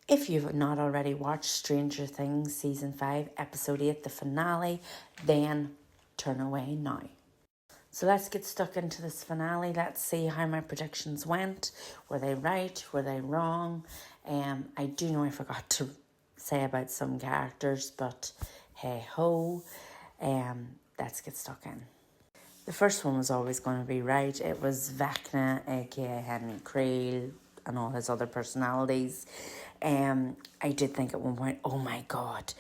If you've not already watched Stranger Things Season 5, Episode 8, the finale, then turn away now. So let's get stuck into this finale. Let's see how my predictions went. Were they right? Were they wrong? I do know I forgot to say about some characters, but hey ho. Let's get stuck in. The first one was always going to be right. It was Vecna, aka Henry Creel, and all his other personalities. I did think at one point, oh my god,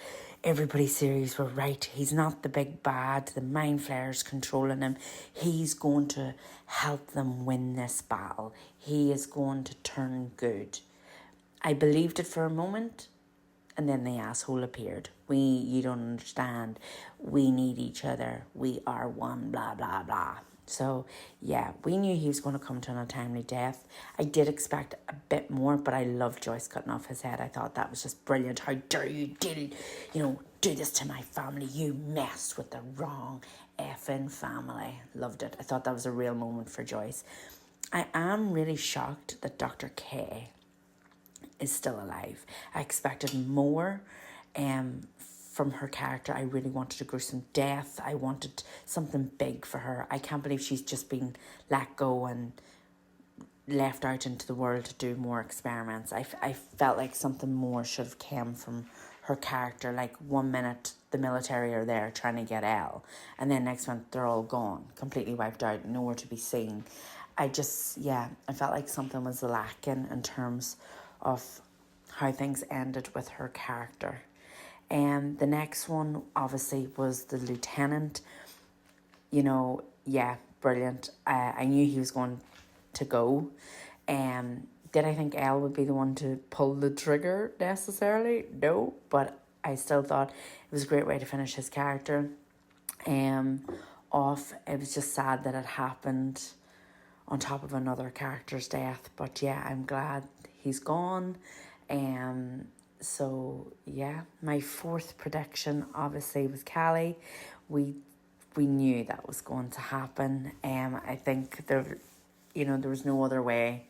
everybody's series were right. He's not the big bad. The mind flayers controlling him. He's going to help them win this battle. He is going to turn good. I believed it for a moment, and then the asshole appeared. You don't understand. We need each other. We are one, blah, blah, blah. So, yeah, we knew he was going to come to an untimely death. I did expect a bit more, but I loved Joyce cutting off his head. I thought that was just brilliant. How dare you do this to my family? You messed with the wrong effing family. Loved it. I thought that was a real moment for Joyce. I am really shocked that Dr. K is still alive. I expected more from her character. I really wanted a gruesome death. I wanted something big for her. I can't believe she's just been let go and left out into the world to do more experiments. I felt like something more should have come from her character. Like 1 minute the military are there trying to get Elle, and then next month they're all gone, completely wiped out, nowhere to be seen. I felt like something was lacking in terms of how things ended with her character. And the next one obviously was the lieutenant. Brilliant. I knew he was going to go. Did I think Elle would be the one to pull the trigger necessarily? No, but I still thought it was a great way to finish his character off. It was just sad that it happened on top of another character's death. But yeah, I'm glad he's gone. So yeah, my fourth prediction obviously was Callie. We knew that was going to happen. I think there was no other way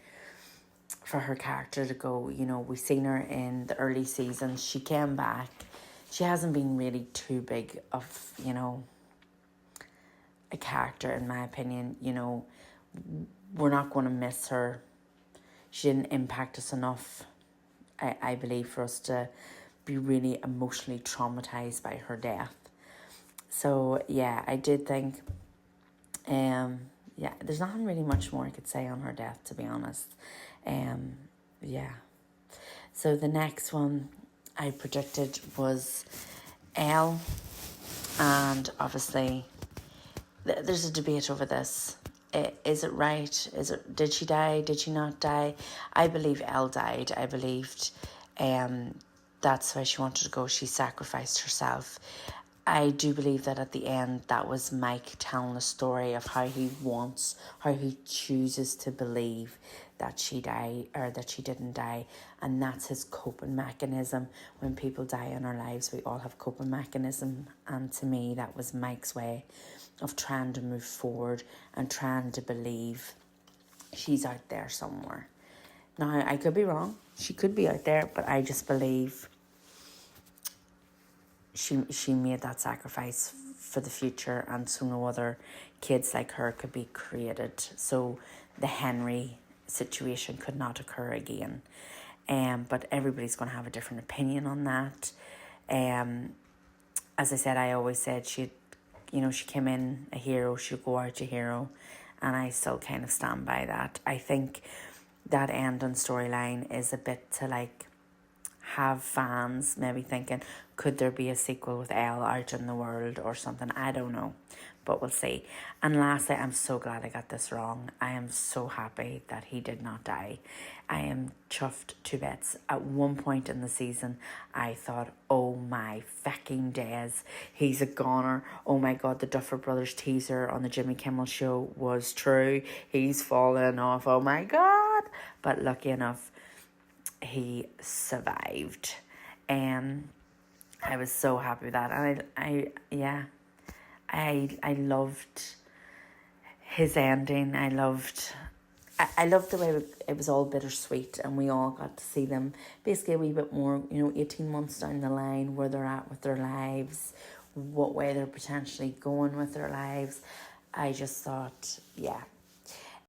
for her character to go. We've seen her in the early seasons. She came back. She hasn't been really too big of, a character in my opinion. We're not going to miss her. She didn't impact us enough, I believe, for us to be really emotionally traumatized by her death. So yeah, I did think, there's not really much more I could say on her death, to be honest. So the next one I predicted was Elle, and obviously there's a debate over this. Is it right? Did she die? Did she not die? I believe Elle died. I believed that's why she wanted to go. She sacrificed herself. I do believe that at the end, that was Mike telling the story of how he chooses to believe that she died or that she didn't die. And that's his coping mechanism. When people die in our lives, we all have coping mechanism. And to me, that was Mike's way of trying to move forward and trying to believe she's out there somewhere. Now, I could be wrong. She could be out there, but I just believe she made that sacrifice for the future, and so no other kids like her could be created. So the Henry situation could not occur again. But everybody's going to have a different opinion on that. As I said, I always said she came in a hero, she'll go out a hero, and I still kind of stand by that. I think that ending storyline is a bit to have fans maybe thinking, could there be a sequel with Elle out in the world or something? I don't know, but we'll see. And lastly, I'm so glad I got this wrong. I am so happy that he did not die. I am chuffed to bits. At one point in the season, I thought, oh my fucking days, he's a goner. Oh my God, the Duffer Brothers teaser on the Jimmy Kimmel show was true. He's fallen off. Oh my God. But lucky enough, he survived. I was so happy with that. And I loved his ending. I loved I love the way it was all bittersweet, and we all got to see them basically a wee bit more, 18 months down the line, where they're at with their lives, what way they're potentially going with their lives. I just thought, yeah,